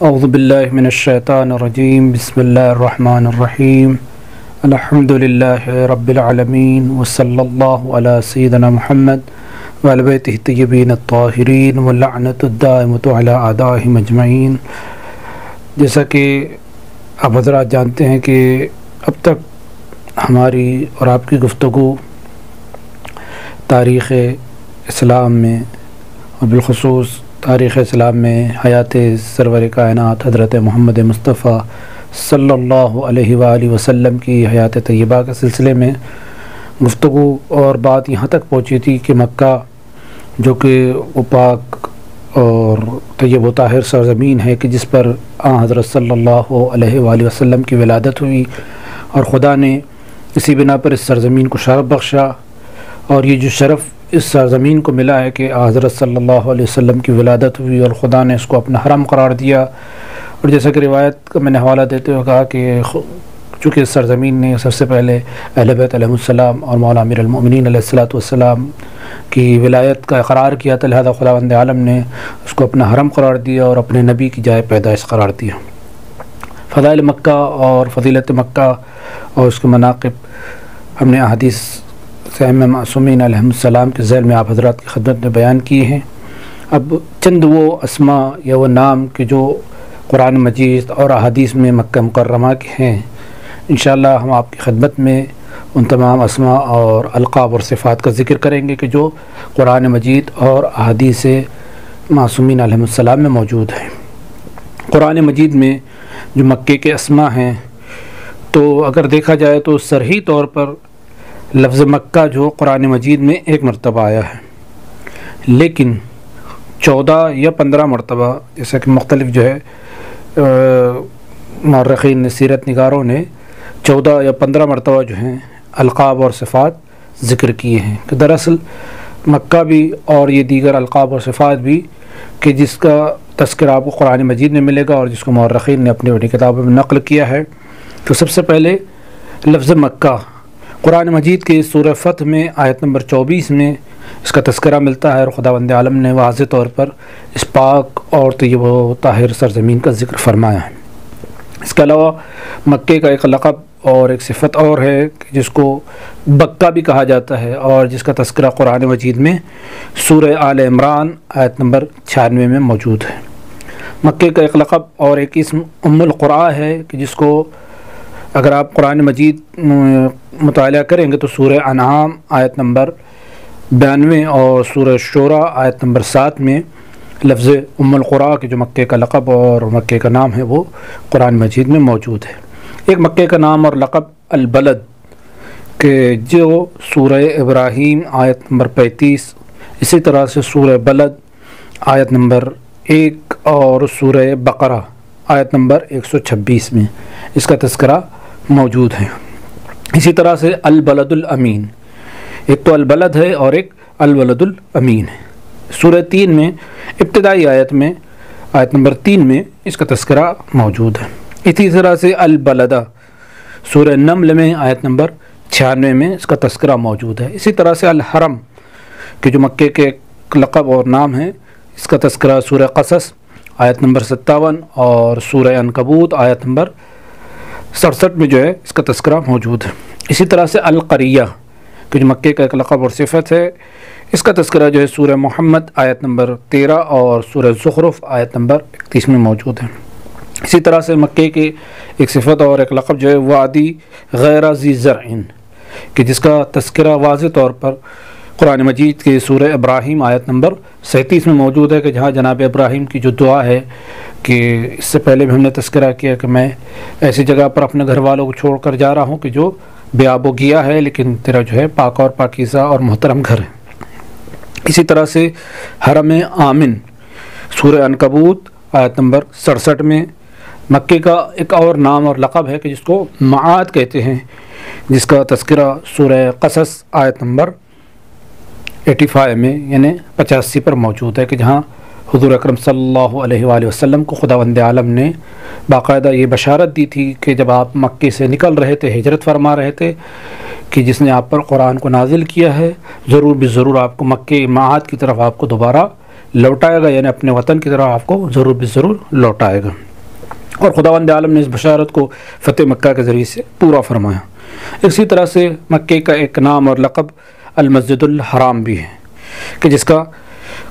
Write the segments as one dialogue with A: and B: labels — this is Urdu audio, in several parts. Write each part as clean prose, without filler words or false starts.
A: اعوذ باللہ من الشیطان الرجیم بسم اللہ الرحمن الرحیم الحمد للہ رب العالمین وصلی اللہ علی سیدنا محمد وعلی بیتہ الطیبین الطاہرین واللعنۃ الدائمۃ علی اعدائہم اجمعین۔ جیسا کہ آپ حضرات جانتے ہیں کہ اب تک ہماری اور آپ کی گفتگو تاریخ اسلام میں اور بالخصوص تاریخ اسلام میں حیات سرور کائنات حضرت محمد مصطفیٰ صلی اللہ علیہ وآلہ وسلم کی حیات طیبہ کے سلسلے میں گفتگو اور بات یہاں تک پہنچی تھی کہ مکہ جو کہ وہ پاک اور طیب و طاہر سرزمین ہے کہ جس پر حضرت صلی اللہ علیہ وآلہ وسلم کی ولادت ہوئی، اور خدا نے اسی بنا پر اس سرزمین کو شرف بخشا، اور یہ جو شرف اس سرزمین کو ملا ہے کہ حضرت صلی اللہ علیہ وسلم کی ولادت ہوئی اور خدا نے اس کو اپنا حرم قرار دیا۔ اور جیسا کہ روایت کا میں نے حوالہ دیتے ہوئے کہا کہ چونکہ اس سرزمین نے سب سے پہلے اہل بیت علیہ السلام اور مولا امیر المؤمنین علیہ الصلوۃ والسلام کی ولایت کا اقرار کیا تھا، لہذا خداوند عالم نے اس کو اپنا حرم قرار دیا اور اپنے نبی کی جائے پیدائش قرار دیا۔ فضائل مکہ اور فضیلت مکہ اور اس کے مناقب ہم نے احادیث سے ائمہ معصومین علیہ السلام کے ذیل میں آپ حضرات کی خدمت میں بیان کیے ہیں۔ اب چند وہ اسماء یا وہ نام کہ جو قرآن مجید اور احادیث میں مکہ مکرمہ کے ہیں، انشاءاللہ ہم آپ کی خدمت میں ان تمام اسماء اور القاب اور صفات کا ذکر کریں گے کہ جو قرآن مجید اور احادیث معصومین علیہ السلام میں موجود ہیں۔ قرآن مجید میں جو مکے کے اسماء ہیں تو اگر دیکھا جائے تو صریحی طور پر لفظ مکہ جو قرآن مجید میں ایک مرتبہ آیا ہے، لیکن 14 یا 15 مرتبہ جیسا کہ مختلف جو ہے مورخین سیرت نگاروں نے 14 یا 15 مرتبہ جو ہیں القاب اور صفات ذکر کیے ہیں کہ دراصل مکہ بھی اور یہ دیگر القاب اور صفات بھی کہ جس کا تذکرہ آپ کو قرآن مجید میں ملے گا اور جس کو مورخین نے اپنی اپنی کتابوں میں نقل کیا ہے۔ تو سب سے پہلے لفظ مکہ قرآن مجید کے سورہ فتح میں آیت نمبر 24 میں اس کا تذکرہ ملتا ہے، اور خداوند عالم نے واضح طور پر اس پاک اور طیب و طاہر سرزمین کا ذکر فرمایا ہے۔ اس کے علاوہ مکے کا ایک لقب اور ایک صفت اور ہے کہ جس کو بکہ بھی کہا جاتا ہے، اور جس کا تذکرہ قرآن مجید میں سورہ آل عمران آیت نمبر 96 میں موجود ہے۔ مکے کا ایک لقب اور ایک اسم ام القرآ ہے کہ جس کو اگر آپ قرآن مجید مطالعہ کریں گے تو سورہ انعام آیت نمبر 92 اور سورہ شورى آیت نمبر 7 میں لفظ ام القرآ کے جو مکے کا لقب اور مکے کا نام ہے وہ قرآن مجید میں موجود ہے۔ ایک مکے کا نام اور لقب البلد کہ جو سورہ ابراہیم آیت نمبر 35، اسی طرح سے سورہ بلد آیت نمبر 1 اور سورہ بقرہ آیت نمبر 126 میں اس کا تذکرہ موجود ہے۔ اسی طرح سے البلد الامین، ایک تو البلد ہے اور ایک الولد الامین ہے۔ سورہ 3 میں ابتدائی آیت میں آیت نمبر 3 میں اس کا تذکرہ موجود ہے۔ اسی طرح سے البلدہ سورہ نمل میں آیت نمبر 96 میں اس کا تذکرہ موجود ہے۔ اسی طرح سے الحرم کہ جو مکے کے ایک لقب اور نام ہے، اس کا تذکرہ سورہ قصص آیت نمبر 57 اور سورہ عنکبوت آیت نمبر 67 میں جو ہے اس کا تذکرہ موجود ہے۔ اسی طرح سے القریہ کہ جو مکے کا ایک لقب اور صفت ہے، اس کا تذکرہ جو ہے سورہ محمد آیت نمبر 13 اور سورہ زخرف آیت نمبر 31 میں موجود ہے۔ اسی طرح سے مکے کے ایک صفت اور ایک لقب جو ہے وادی غیر ذی زرع کہ جس کا تذکرہ واضح طور پر قرآن مجید کے سورہ ابراہیم آیت نمبر 37 میں موجود ہے کہ جہاں جناب ابراہیم کی جو دعا ہے کہ اس سے پہلے بھی ہم نے تذکرہ کیا کہ میں ایسی جگہ پر اپنے گھر والوں کو چھوڑ کر جا رہا ہوں کہ جو بے آب و گیا ہے، لیکن تیرا جو ہے پاک اور پاکیزہ اور محترم گھر ہے۔ اسی طرح سے حرم آمن سورہ عنکبوت آیت نمبر 67 میں مکے کا ایک اور نام اور لقب ہے کہ جس کو معاد کہتے ہیں، جس کا تذکرہ سورہ قصص آیت نمبر 85 میں یعنی 85 پر موجود ہے کہ جہاں حضور اکرم صلی اللہ علیہ وآلہ وسلم کو خداوند عالم نے باقاعدہ یہ بشارت دی تھی کہ جب آپ مکے سے نکل رہے تھے، ہجرت فرما رہے تھے، کہ جس نے آپ پر قرآن کو نازل کیا ہے ضرور بھی ضرور آپ کو مکے معاد کی طرف آپ کو دوبارہ لوٹائے گا، یعنی اپنے وطن کی طرف آپ کو ضرور بے ضرور لوٹائے گا۔ اور خداوند عالم نے اس بشارت کو فتح مکہ کے ذریعے سے پورا فرمایا۔ اسی طرح سے مکے کا ایک نام اور لقب المسجد الحرام بھی ہے کہ جس کا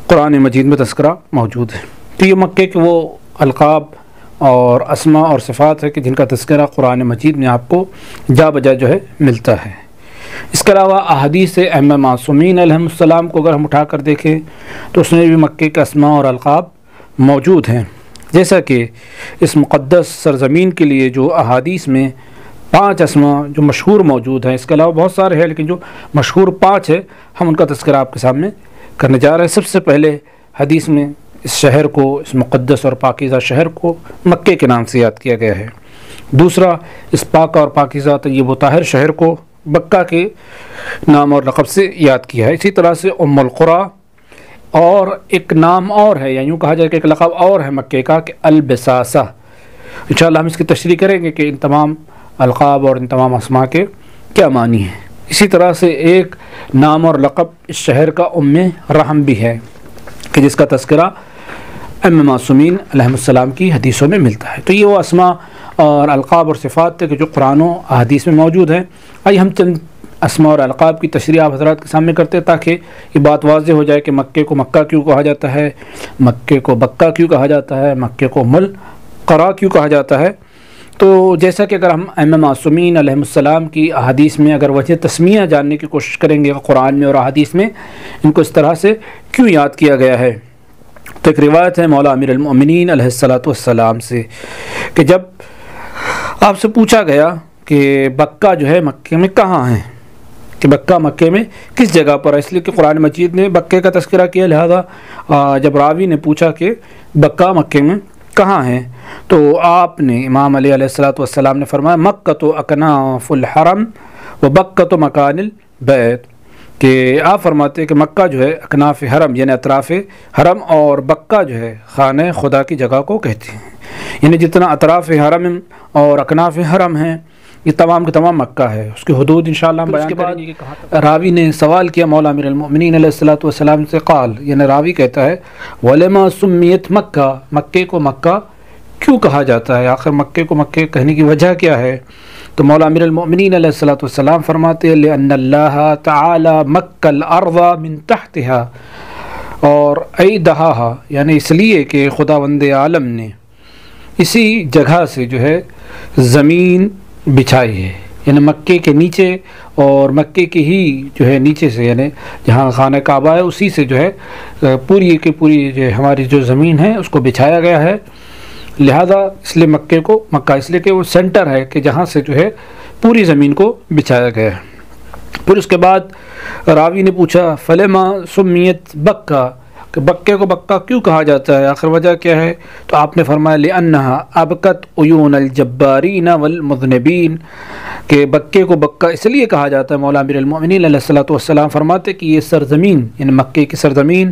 A: قرآن مجید میں تذکرہ موجود ہے۔ تو یہ مکے کے وہ القاب اور اسماء اور صفات ہے کہ جن کا تذکرہ قرآن مجید میں آپ کو جا بجا جو ہے ملتا ہے۔ اس کے علاوہ احادیث ائمہ معصومین علیہ السلام کو اگر ہم اٹھا کر دیکھیں تو اس میں بھی مکے کے اسماء اور القاب موجود ہیں، جیسا کہ اس مقدس سرزمین کے لیے جو احادیث میں 5 اسماء جو مشہور موجود ہیں، اس کے علاوہ بہت سارے ہیں لیکن جو مشہور 5 ہے ہم ان کا تذکرہ آپ کے سامنے کرنے جا رہے ہیں۔ سب سے پہلے حدیث میں اس شہر کو، اس مقدس اور پاکیزہ شہر کو مکے کے نام سے یاد کیا گیا ہے۔ دوسرا، اس پاک اور پاکیزہ طیب و طاہر شہر کو مکہ کے نام اور لقب سے یاد کیا ہے۔ اسی طرح سے ام القریٰ، اور ایک نام اور ہے، یا یوں کہا جائے کہ ایک لقب اور ہے مکے کا کہ البساسہ۔ انشاءاللہ ہم اس کی تشریح کریں گے کہ ان تمام القاب اور ان تمام اسماء کے کیا معنی ہیں۔ اسی طرح سے ایک نام اور لقب اس شہر کا ام رحم بھی ہے کہ جس کا تذکرہ ائمہ معصومین علیہ السلام کی حدیثوں میں ملتا ہے۔ تو یہ وہ اسماء اور القاب اور صفات تھے کہ جو قرآن و احادیث میں موجود ہیں۔ آئیے ہم چند اسماء اور القاب کی تشریح آپ حضرات کے سامنے کرتے ہیں تاکہ یہ بات واضح ہو جائے کہ مکے کو مکہ کیوں کہا جاتا ہے، مکے کو بکہ کیوں کہا جاتا ہے، مکے کو ام القریٰ کیوں کہا جاتا ہے۔ تو جیسا کہ اگر ہم ائمہ معصومین علیہ السلام کی احادیث میں اگر وجہ تسمیہ جاننے کی کوشش کریں گے قرآن میں اور احادیث میں ان کو اس طرح سے کیوں یاد کیا گیا ہے، تو ایک روایت ہے مولا امیر المؤمنین علیہ السلام سے کہ جب آپ سے پوچھا گیا کہ بکہ جو ہے مکے میں کہاں ہے، کہ بکہ مکے میں کس جگہ پر ہے، اس لیے کہ قرآن مجید نے بکے کا تذکرہ کیا، لہذا جب راوی نے پوچھا کہ بکہ مکے میں کہاں ہے تو آپ نے امام علی علیہ السلام نے فرمایا مکۃ اکناف الحرم و بکۃ مکان البیت، کہ آپ فرماتے ہیں کہ مکہ جو ہے اکناف حرم یعنی اطراف حرم، اور بکہ جو ہے خانہ خدا کی جگہ کو کہتے ہیں، یعنی جتنا اطراف حرم اور اکناف حرم ہیں یہ تمام کے تمام مکہ ہے۔ اس کی حدود انشاءاللہ ہم بیان کریں گے۔ راوی نے سوال کیا مولا امیر المؤمنین علیہ السلام سے، قال یعنی راوی کہتا ہے وَلَمَا سُمِّيَتْ مکہ، مکے کو مکہ کیوں کہا جاتا ہے، آخر مکے کو مکے کہنے کی وجہ کیا ہے؟ تو مولا امیر المؤمنین علیہ السلام فرماتے ہیں لِأَنَّ اللَّهَ تَعَالَى مَكَّ الْأَرْضَ مِن تَحْتِهَا، اور أَيْدَهَا یعنی اس لیے کہ خداوند عالم نے اسی جگہ سے جو ہے زمین بچھائی ہے، یعنی مکے کے نیچے اور مکے کے ہی جو ہے نیچے سے یعنی جہاں خانہ کعبہ ہے اسی سے جو ہے پوری کی پوری جو ہماری جو زمین ہے اس کو بچھایا گیا ہے، لہذا اس لیے مکے کو مکہ اس لیے کہ وہ سینٹر ہے کہ جہاں سے جو ہے پوری زمین کو بچھایا گیا ہے۔ پھر اس کے بعد راوی نے پوچھا فلما سمیت بکہ، کہ بکے کو بکہ کیوں کہا جاتا ہے، آخر وجہ کیا ہے؟ تو آپ نے فرمایا لِأَنَّهَا أَبْكَتْ عُيُونَ الْجَبَّارِينَ وَالْمُذْنِبِينَ، کہ بکے کو بکہ اس لیے کہا جاتا ہے، مولا امیر المؤمنین علیہ السلام فرماتے کہ یہ سرزمین یعنی مکے کی سرزمین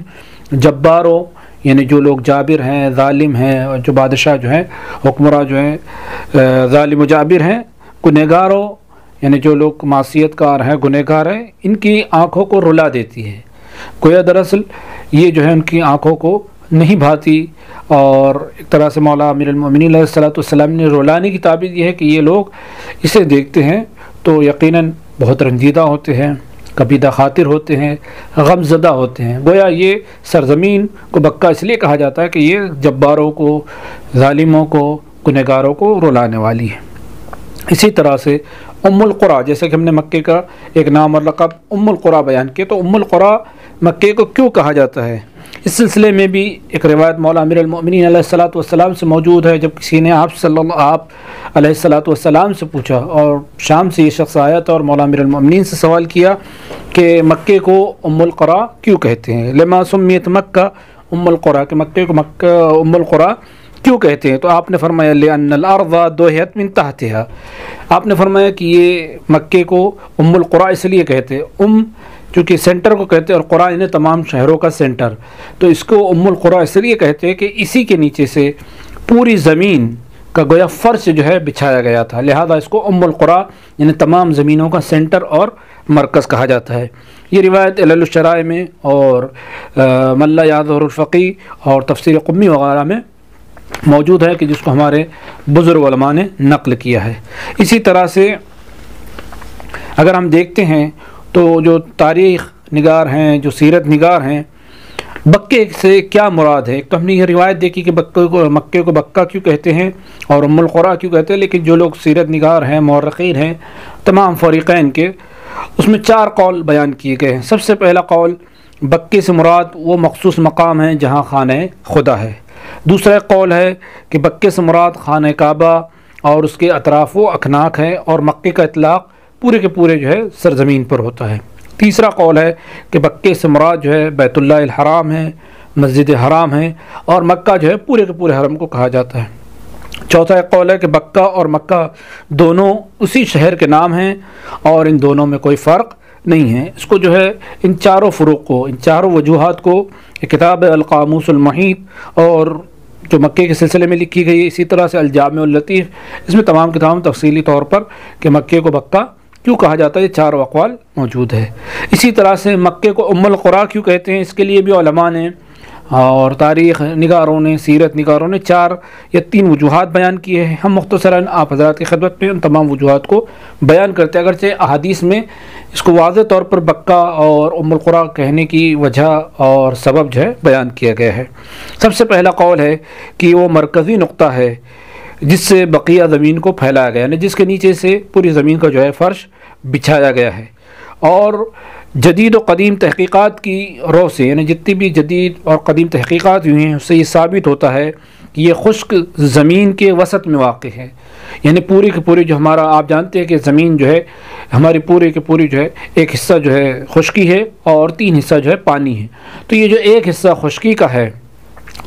A: جباروں یعنی جو لوگ جابر ہیں، ظالم ہیں، جو بادشاہ جو ہیں، حکمراں جو ہیں ظالم و جابر ہیں، گنہگاروں یعنی جو لوگ معصیت کار ہیں، گنہگار ہیں، ان کی آنکھوں کو رلا دیتی ہے۔ گویا دراصل یہ جو ہے ان کی آنکھوں کو نہیں بھاتی، اور ایک طرح سے مولا امیر المؤمنین علیہ السلام نے رلانے کی تعبیر یہ ہے کہ یہ لوگ اسے دیکھتے ہیں تو یقیناً بہت رنجیدہ ہوتے ہیں، کبیدہ خاطر ہوتے ہیں، غم زدہ ہوتے ہیں۔ گویا یہ سرزمین کو بکہ اس لیے کہا جاتا ہے کہ یہ جباروں کو، ظالموں کو، گنہگاروں کو رلانے والی ہے۔ اسی طرح سے ام القریٰ، جیسے کہ ہم نے مکے کا ایک نام اور لقب ام القریٰ بیان کیا، تو ام القریٰ مکے کو کیوں کہا جاتا ہے؟ اس سلسلے میں بھی ایک روایت مولا امیر المؤمنین علیہ السلام سے موجود ہے، جب کسی نے آپ علیہ السلام سے پوچھا، اور شام سے یہ شخص آیا تھا اور مولا امیر المؤمنین سے سوال کیا کہ مکے کو ام القریٰ کیوں کہتے ہیں، لما سمیت مکہ ام القریٰ، کہ مکے کو مکہ ام القریٰ کیوں کہتے ہیں؟ تو آپ نے فرمایا لِأَنَّ الْأَرْضَ دُحِيَتْ مِن تَحْتِهَا، آپ نے فرمایا کہ یہ مکے کو ام القریٰ اس لیے کہتے ہیں، چونکہ سینٹر کو کہتے ہیں اور قریٰ انہیں تمام شہروں کا سینٹر، تو اس کو ام القریٰ اس لیے کہتے ہیں کہ اسی کے نیچے سے پوری زمین کا گویا فرش جو ہے بچھایا گیا تھا، لہذا اس کو ام القریٰ یعنی تمام زمینوں کا سینٹر اور مرکز کہا جاتا ہے۔ یہ روایت علل الشرائع میں اور ملا یاظہر الفقی اور تفسیر قمی وغیرہ میں موجود ہے کہ جس کو ہمارے بزرگ علماء نے نقل کیا ہے۔ اسی طرح سے اگر ہم دیکھتے ہیں تو جو تاریخ نگار ہیں، جو سیرت نگار ہیں، بکے سے کیا مراد ہے؟ تو ہم نے یہ روایت دیکھی کہ مکے کو بکہ کیوں کہتے ہیں اور ام القریٰ کیوں کہتے ہیں، لیکن جو لوگ سیرت نگار ہیں، مورخین ہیں، تمام فریقین کے، اس میں 4 قول بیان کیے گئے ہیں۔ سب سے پہلا قول، بکے سے مراد وہ مخصوص مقام ہے جہاں خانہ خدا ہے۔ دوسرا قول ہے کہ بکے سے مراد خانہ کعبہ اور اس کے اطراف و اکناک ہے، اور مکے کا اطلاق پورے کے پورے جو ہے سرزمین پر ہوتا ہے۔ تیسرا قول ہے کہ بکے سے مراد جو ہے بیت اللہ الحرام ہے، مسجد حرام ہے، اور مکہ جو ہے پورے کے پورے حرم کو کہا جاتا ہے۔ چوتھا ایک قول ہے کہ بکہ اور مکہ دونوں اسی شہر کے نام ہیں اور ان دونوں میں کوئی فرق نہیں ہے۔ اس کو جو ہے ان چاروں فروق کو، ان چاروں وجوہات کو کتاب القاموس المحیط اور جو مکے کے سلسلے میں لکھی گئی ہے، اسی طرح سے الجامع اللطیف، اس میں تمام تفصیلی طور پر کہ مکے کو بکہ کیوں کہا جاتا ہے، یہ 4 اقوال موجود ہے۔ اسی طرح سے مکے کو ام القریٰ کیوں کہتے ہیں، اس کے لیے بھی علماء نے اور تاریخ نگاروں نے، سیرت نگاروں نے 4 یا 3 وجوہات بیان کیے ہیں۔ ہم مختصراً آپ حضرات کی خدمت میں ان تمام وجوہات کو بیان کرتے ہیں، اگرچہ احادیث میں اس کو واضح طور پر بکہ اور ام القریٰ کہنے کی وجہ اور سبب جو ہے بیان کیا گیا ہے۔ سب سے پہلا قول ہے کہ وہ مرکزی نقطہ ہے جس سے بقیہ زمین کو پھیلایا گیا، یعنی جس کے نیچے سے پوری زمین کا جو ہے فرش بچھایا گیا ہے، اور جدید و قدیم تحقیقات کی رو سے، یعنی جتنی بھی جدید اور قدیم تحقیقات ہوئی ہیں اس سے یہ ثابت ہوتا ہے کہ یہ خشک زمین کے وسط میں واقع ہے، یعنی پوری کی پوری جو ہمارا، آپ جانتے ہیں کہ زمین جو ہے ہماری پوری کی پوری جو ہے ایک حصہ جو ہے خشکی ہے اور 3 حصہ جو ہے پانی ہے، تو یہ جو ایک حصہ خشکی کا ہے،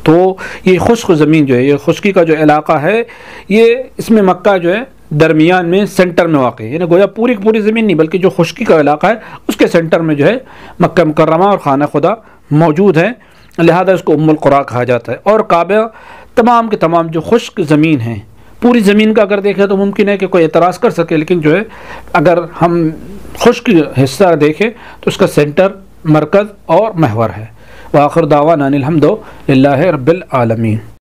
A: تو یہ خشک زمین جو ہے، یہ خشکی کا جو علاقہ ہے، یہ اس میں مکہ جو ہے درمیان میں سینٹر میں واقع ہے، یعنی گویا پوری کی پوری زمین نہیں بلکہ جو خشکی کا علاقہ ہے اس کے سینٹر میں جو ہے مکہ مکرمہ اور خانہ خدا موجود ہے، لہذا اس کو ام القریٰ کہا جاتا ہے۔ اور کعبہ تمام کے تمام جو خشک زمین ہیں، پوری زمین کا اگر دیکھیں تو ممکن ہے کہ کوئی اعتراض کر سکے، لیکن جو ہے اگر ہم خشک حصہ دیکھیں تو اس کا سینٹر، مرکز اور محور ہے۔ وآخر دعوانا ان الحمد للہ رب العالمین۔